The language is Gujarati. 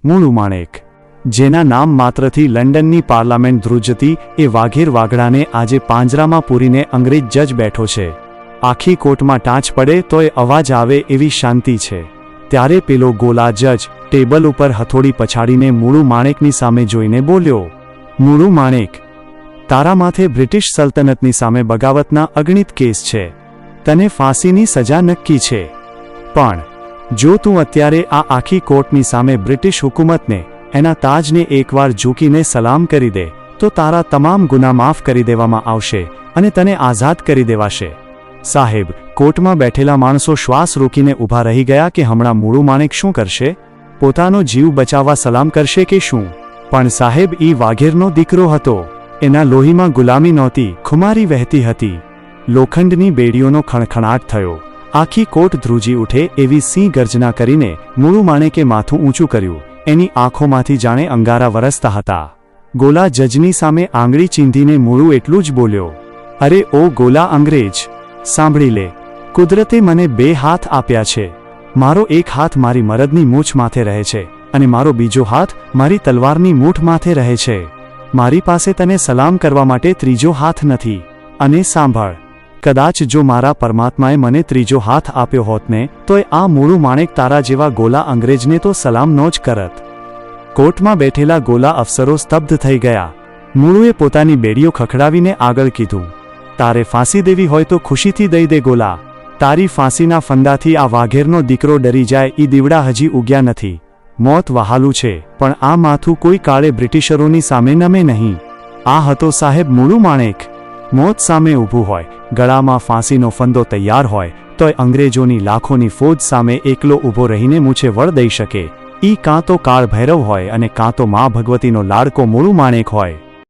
મૂળું માણેક, જેના નામ માત્રથી લંડનની પાર્લામેન્ટ ધ્રુજતી એ વાઘેર વાઘડાને આજે પાંજરામાં પૂરીને અંગ્રેજ જજ બેઠો છે. આખી કોર્ટમાં ટાંચ પડે તોય અવાજ આવે એવી શાંતિ છે. ત્યારે પેલો ગોલા જજ ટેબલ ઉપર હથોડી પછાડીને મૂળું માણેકની સામે જોઈને બોલ્યો, મૂળું માણેક, તારા માથે બ્રિટિશ સલ્તનતની સામે બગાવતના અગણિત કેસ છે. તને ફાંસીની સજા નક્કી છે. પણ જો તું અત્યારે આ આખી કોર્ટની સામે બ્રિટિશ હુકુમતને, એના તાજને એકવાર ઝૂકીને સલામ કરી દે તો તારા તમામ ગુના માફ કરી દેવામાં આવશે અને તને આઝાદ કરી દેવાશે. સાહેબ, કોર્ટમાં બેઠેલા માણસો શ્વાસ રોકીને ઊભા રહી ગયા કે હમણાં મૂળું માણેક શું કરશે? પોતાનો જીવ બચાવવા સલામ કરશે કે શું? પણ સાહેબ, ઈ વાઘેરનો દીકરો હતો. એના લોહીમાં ગુલામી નહોતી, ખુમારી વહેતી હતી. લોખંડની બેડીઓનો ખણખણાટ થયો. આખી કોર્ટ ધ્રુજી ઉઠે એવી સિંહ ગર્જના કરીને મૂળું માણેકે માથું ઊંચું કર્યું. એની આંખોમાંથી જાણે અંગારા વરસતા હતા. ગોલા જજની સામે આંગળી ચીંધીને મૂળું એટલું જ બોલ્યો, અરે ઓ ગોલા અંગ્રેજ, સાંભળી લે. કુદરતે મને 2 હાથ આપ્યા છે. મારો એક હાથ મારી મરદની મૂછ માથે રહે છે અને મારો બીજો હાથ મારી તલવારની મૂઠ માથે રહે છે. મારી પાસે તને સલામ કરવા માટે ત્રીજો હાથ નથી. અને સાંભળ, કદાચ જો મારા પરમાત્માએ મને ત્રીજો હાથ આપ્યો હોત ને તોય આ મૂળું માણેક તારા જેવા ગોલા અંગ્રેજને તો સલામ નો જ કરત. કોર્ટમાં બેઠેલા ગોલા અફસરો સ્તબ્ધ થઈ ગયા. મૂળુએ પોતાની બેડીઓ ખખડાવીને આગળ કીધું, તારે ફાંસી દેવી હોય તો ખુશીથી દઈ દે ગોલા. તારી ફાંસીના ફંદાથી આ વાઘેરનો દીકરો ડરી જાય ઈ દીવડા હજી ઉગ્યા નથી. મોત વહાલું છે, પણ આ માથું કોઈ કાળે બ્રિટિશરોની સામે નમે નહીં. આ હતો સાહેબ મૂળું માણેક. મોત સામે ઊભું હોય, ગળામાં ફાંસીનો ફંદો તૈયાર હોય, તોય અંગ્રેજોની લાખોની ફોજ સામે એકલો ઊભો રહીને મૂછે વળ દઈ શકે. ઈ કાં તો કાળ ભૈરવ હોય અને કાં તો મા ભગવતીનો લાડકો મૂળું માણેક હોય.